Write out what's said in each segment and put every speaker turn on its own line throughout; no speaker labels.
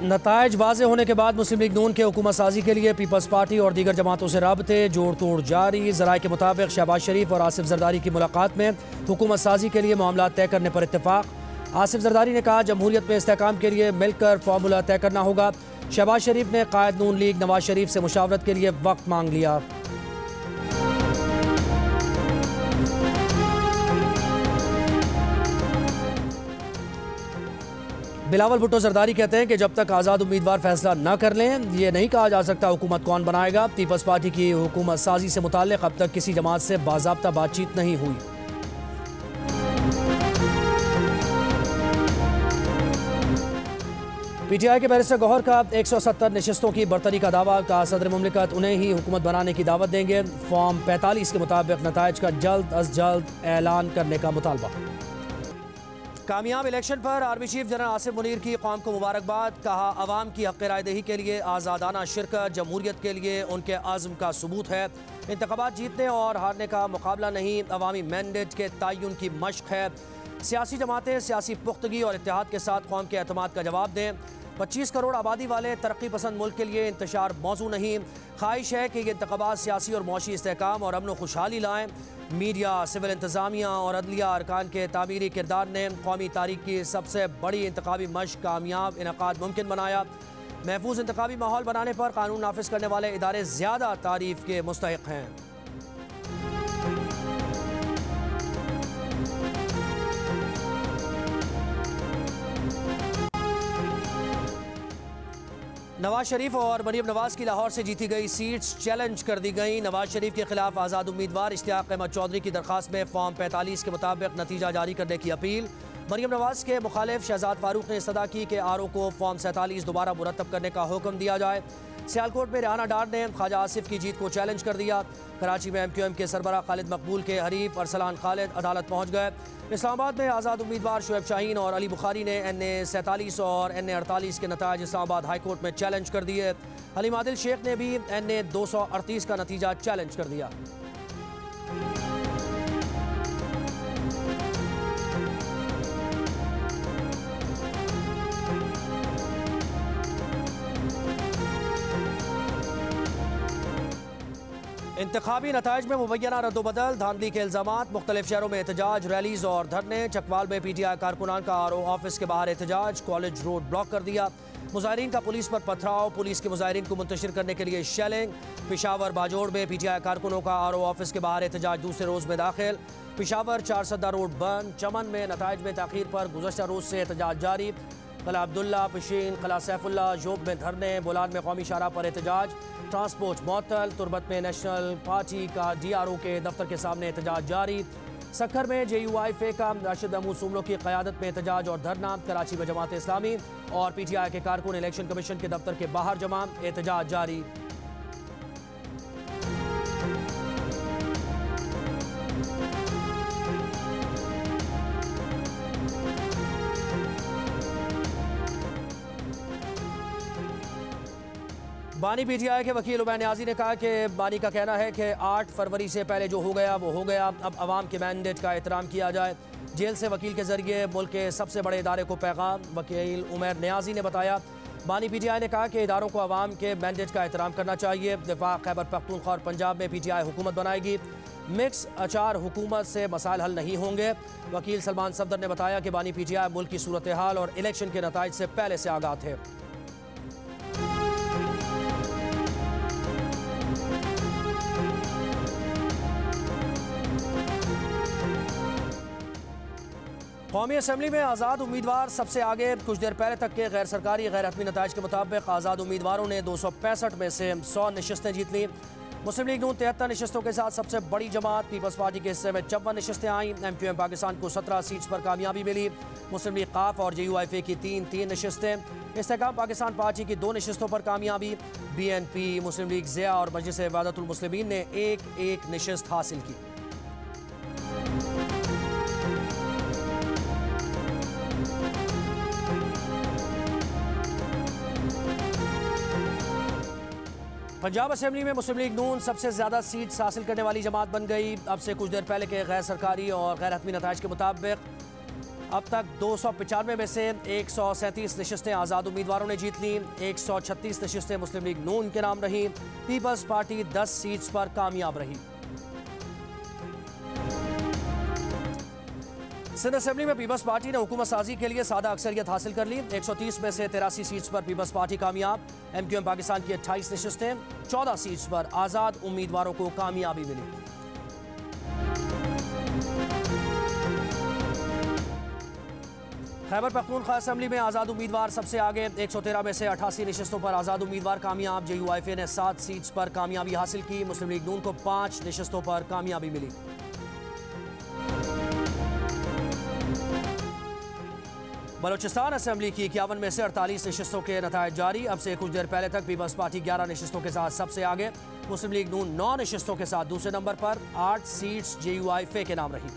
नताइज वाज़े होने के बाद मुस्लिम लीग नून के हुकूमत साजी के लिए पीपल्स पार्टी और दीगर जमातों से राबते जोड़ तोड़ जारी। ज़राए के मुताबिक शहबाज शरीफ और आसिफ जरदारी की मुलाकात में हुकूमत साजी के लिए मामला तय करने पर इत्तेफाक। आसिफ जरदारी ने कहा, जमहूरियत में इस्तेहकाम के लिए मिलकर फार्मूला तय करना होगा। शहबाज शरीफ ने कायद नून लीग नवाज शरीफ से मुशावरत के लिए वक्त मांग लिया। बिलावल भुट्टो जरदारी कहते हैं कि जब तक आज़ाद उम्मीदवार फैसला न कर लें, ये नहीं कहा जा सकता हुकूमत कौन बनाएगा। पीपल्स पार्टी की हुकूमत साजी से मुताल्लिक अब तक किसी जमात से बाज़ाब्ता बातचीत नहीं हुई। पीटीआई के बैरिस्टर गौहर का 170 नशस्तों की बरतरी का दावा। का सदर मुमलिकत उन्हें ही हुकूमत बनाने की दावत देंगे। फॉर्म 45 के मुताबिक नताइज का जल्द अज जल्द ऐलान करने का मुतालबा। कामयाब इलेक्शन पर army chief general Asif Munir की कौम को मुबारकबाद। कहा, अवाम की हक़ रायदही के लिए आज़ादाना शिरकत जमहूरियत के लिए उनके आज़म का सबूत है। इंतख़ाबात जीतने और हारने का मुकाबला नहीं, अवामी मैंडेट के तयन की मशक़ है। सियासी जमातें सियासी पुख्तगी और इत्तेहाद के साथ कौम के एतमाद का जवाब दें। 25 करोड़ आबादी वाले तरक्की पसंद मुल्क के लिए इंतशार मौजू नहीं। ख्वाहिश है कि ये इंतख़ाबात सियासी और मौशी इस्तेहकाम और अमन व खुशहाली लाएँ। मीडिया, सिविल इंतज़ामिया और अदलिया अरकान के तामीरी किरदार ने कौमी तारीख की सबसे बड़ी इंतखाबी मशक़ कामयाब इनक़ाद मुमकिन बनाया। महफूज इंतखाबी माहौल बनाने पर कानून नाफिज करने वाले इदारे ज़्यादा तारीफ़ के मुस्तहिक़ हैं। नवाज शरीफ और मरियम नवाज की लाहौर से जीती गई सीट्स चैलेंज कर दी गई। नवाज शरीफ के खिलाफ आज़ाद उम्मीदवार इश्तियाक अहमद चौधरी की दरखास्त में फॉर्म 45 के मुताबिक नतीजा जारी करने की अपील। मरियम नवाज के मुखालिफ शहजाद फारूक ने इस्तदा की कि आरओ को फॉर्म 47 दोबारा मुरतब करने का हुक्म दिया जाए। सियालकोट में रेहाना डार ने ख्वाजा आसिफ की जीत को चैलेंज कर दिया। कराची में MQM के सरबरा खालिद मकबूल के हरीफ अरसलान खालिद अदालत पहुँच गए। इस्लामाबाद में आज़ाद उम्मीदवार शुएब शाहीन और अली बुखारी ने NA 47 और NA 48 के नताइज इस्लामाबाद हाई कोर्ट में चैलेंज कर दिए। हलीम आदिल शेख ने भी NA 238 का नतीजा चैलेंज कर दिया। इंतखाबी नताइज में मुबैना रद्दोबदल, धांधली के इल्ज़ामात, मुख्तलिफ शहरों में एहतजाज, रैलीज और धरने। चकवाल में PTI कारकुनान का RO ऑफिस के बाहर एहतजाज, कॉलेज रोड ब्लॉक कर दिया। मुजाहिरीन का पुलिस पर पथराव, पुलिस के मुजाहिरीन को मुंतशिर करने के लिए शेलिंग। पेशावर बाजोड़ में PTI कारकुनों का RO ऑफिस के बाहर एहतजाज दूसरे रोज़ में दाखिल। पेशावर 4 सद्दा रोड बंद। चमन में नताइज में ताख़ीर पर गुज़श्ता रोज़ से एहतजाज जारी। कला अब्दुल्ला, पिशीन, कला सैफुल्ला, जोब में धरने। बोलान में कौमी शाहराह पर एहतजाज। ट्रांसपोर्ट मअतल। तुरबत में नेशनल पार्टी का DRO के दफ्तर के सामने एहतजाज जारी। सक्खर में JUI फेका, राशिद महमूद सुमलो की क़यादत में एहतजाज और धरना। कराची में जमात इस्लामी और PTI के कारकुन इलेक्शन कमीशन के दफ्तर के बाहर जमा, एहतजाज जारी। बानी PTI के वकील उबैद न्याजी ने कहा कि बानी का कहना है कि 8 फरवरी से पहले जो हो गया वो हो गया, अब अवाम के मैंडेट का एहतराम किया जाए। जेल से वकील के जरिए मुल्क के सबसे बड़े इदारे को पैगाम। वकील उमैर न्याजी ने बताया, बानी PTI ने कहा कि इदारों को अवाम के मैंडेट का एहतराम करना चाहिए। वफाक खैबर पख्तूनख्वा और पंजाब में PTI हुकूमत बनाएगी। मिक्स अचार हुकूमत से मसाइल हल नहीं होंगे। वकील सलमान सफदर ने बताया कि बानी PTI मुल्क की सूरत हाल और इलेक्शन के नताइज से पहले से आगाह थे। कौमी असम्बली में आज़ाद उम्मीदवार सबसे आगे। कुछ देर पहले तक के गैर सरकारी गैर हतमी नताइज के मुताबिक आज़ाद उम्मीदवारों ने 265 में से 100 नशस्तें जीत लीं। मुस्लिम लीग नून 73 नशस्तों के साथ सबसे बड़ी जमात। पीपल्स पार्टी के हिस्से में 54 नशस्तें आईं। MQM पाकिस्तान को 17 सीट्स पर कामयाबी मिली। मुस्लिम लीग काफ और JUI की 3 नशस्तें। इस्तेहकाम पाकिस्तान पार्टी की 2 नशस्तों पर कामयाबी। BNP, मुस्लिम लीग ज़िया और मजलिस वहदतुल मुस्लिमीन ने एक नशस्त हासिल की। पंजाब असेंबली में मुस्लिम लीग नून सबसे ज़्यादा सीट्स हासिल करने वाली जमात बन गई। अब से कुछ देर पहले के गैर सरकारी और गैर हतमी नताइज के मुताबिक अब तक 295 में से 137 नशिस्तें आज़ाद उम्मीदवारों ने जीत ली। 136 नशिस्तें मुस्लिम लीग नून के नाम रही। पीपल्स पार्टी 10 सीट्स पर कामयाब रही। सिंध असेंबली में पीपल्स पार्टी ने हुकूमत साजी के लिए सादा अक्सरियत हासिल कर ली। 130 में से 83 सीट्स पर पीपल्स पार्टी कामयाब। MQM पाकिस्तान की 28 नशिस्तें, 14 सीट्स पर आज़ाद उम्मीदवारों को कामयाबी मिली। खैबर पख्तूनख्वा असेंबली में आज़ाद उम्मीदवार सबसे आगे। 113 में से 88 नशिस्तों पर आज़ाद उम्मीदवार कामयाब। JUIFA ने 7 सीट्स पर कामयाबी हासिल की। मुस्लिम लीग नून को 5 नशिस्तों पर कामयाबी मिली। बलोचिस्तान असेंबली की 51 में से 48 नशिस्तों के नतायज जारी। अब से कुछ देर पहले तक पीपल्स पार्टी 11 नशिस्तों के साथ सबसे आगे। मुस्लिम लीग नून 9 नशिस्तों के साथ दूसरे नंबर पर। 8 सीट्स JUIFA के नाम रही।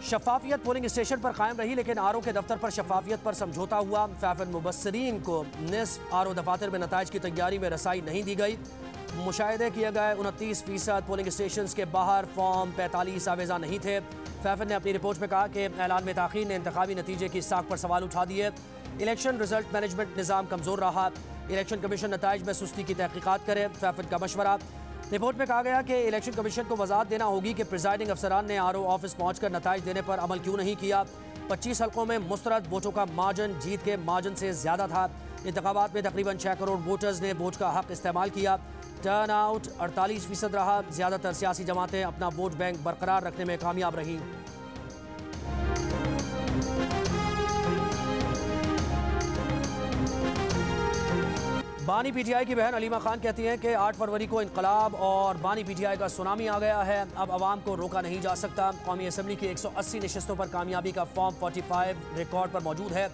शफाफियत पोलिंग स्टेशन पर कायम रही, लेकिन आरओ के दफ्तर पर शफाफियत पर समझौता हुआ। फैफन मुबस्सरीन को निस्फ आरओ दफातर में नताइज की तैयारी में रसाई नहीं दी गई। मुशाहिदे किए गए 29% पोलिंग स्टेशन के बाहर फॉर्म 45 आवेजा नहीं थे। फैफन ने अपनी रिपोर्ट में कहा कि ऐलान में ताख़ीर ने इंतखाबी नतीजे की साख पर सवाल उठा दिए। इलेक्शन रिजल्ट मैनेजमेंट निज़ाम कमज़ोर रहा। इलेक्शन कमीशन नताइज में सुस्ती की तहकीकात करे, फैफन का मशवरा। रिपोर्ट में कहा गया कि इलेक्शन कमीशन को वजाहत देना होगी कि प्रिजाइडिंग अफसरान ने आरओ ऑफिस पहुंचकर नताइज देने पर अमल क्यों नहीं किया। 25 हल्कों में मुस्तरद वोटों का मार्जिन जीत के मार्जिन से ज़्यादा था। इंतखाबात में तकरीबन 6 करोड़ वोटर्स ने वोट का हक इस्तेमाल किया। टर्न आउट 48% रहा। ज़्यादातर सियासी जमातें अपना वोट बैंक बरकरार रखने में कामयाब रहीं। बानी PTI की बहन अलीमा खान कहती हैं कि 8 फरवरी को इनकलाब और बानी PTI का सुनामी आ गया है। अब आवाम को रोका नहीं जा सकता। कौमी असम्बली की 180 नशिस्तों पर कामयाबी का फॉर्म 45 रिकॉर्ड पर मौजूद है।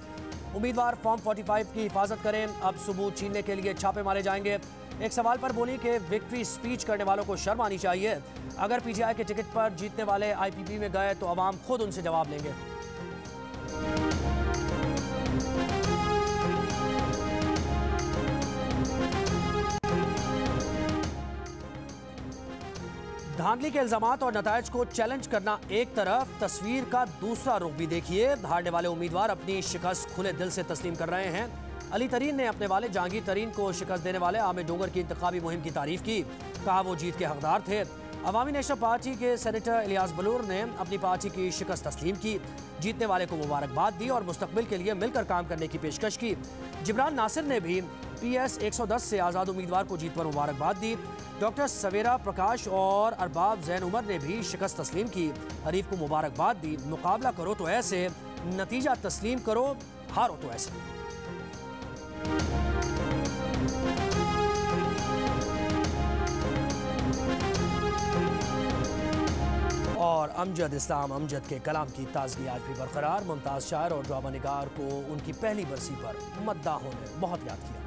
उम्मीदवार फॉर्म 45 की हिफाजत करें। अब सबूत छीनने के लिए छापे मारे जाएंगे। एक सवाल पर बोली कि विक्ट्री स्पीच करने वालों को शर्म आनी चाहिए। अगर PTI के टिकट पर जीतने वाले IPP में गए तो अवाम खुद उनसे जवाब लेंगे। धांधली के इल्जामात और नतायज को चैलेंज करना एक तरफ, तस्वीर का दूसरा रुख भी देखिए। हारने वाले उम्मीदवार अपनी शिकस्त खुले दिल से तस्लीम कर रहे हैं। अली तरीन ने अपने वाले जहांगीर तरीन को शिकस्त देने वाले आमिर डोंगर की इंतखाबी मुहिम की तारीफ की। कहा वो जीत के हकदार थे। अवामी नेशनल पार्टी के सेनेटर इलियास बलूर ने अपनी पार्टी की शिकस्त तस्लीम की। जीतने वाले को मुबारकबाद दी और मुस्तकबिल के लिए मिलकर काम करने की पेशकश की। जिब्रान नासिर ने भी PS 110 से आज़ाद उम्मीदवार को जीत पर मुबारकबाद दी। डॉक्टर सवेरा प्रकाश और अरबाब जैन उमर ने भी शिकस्त तस्लीम की। हरीफ को मुबारकबाद दी। मुकाबला करो तो ऐसे, नतीजा तस्लीम करो, हारो तो ऐसे। और अमजद इस्लाम अमजद के कलाम की ताजगी आज भी बरकरार। मुमताज़ शायर और ड्रामा निगार को उनकी पहली बरसी पर मद्दाहों ने बहुत याद किया।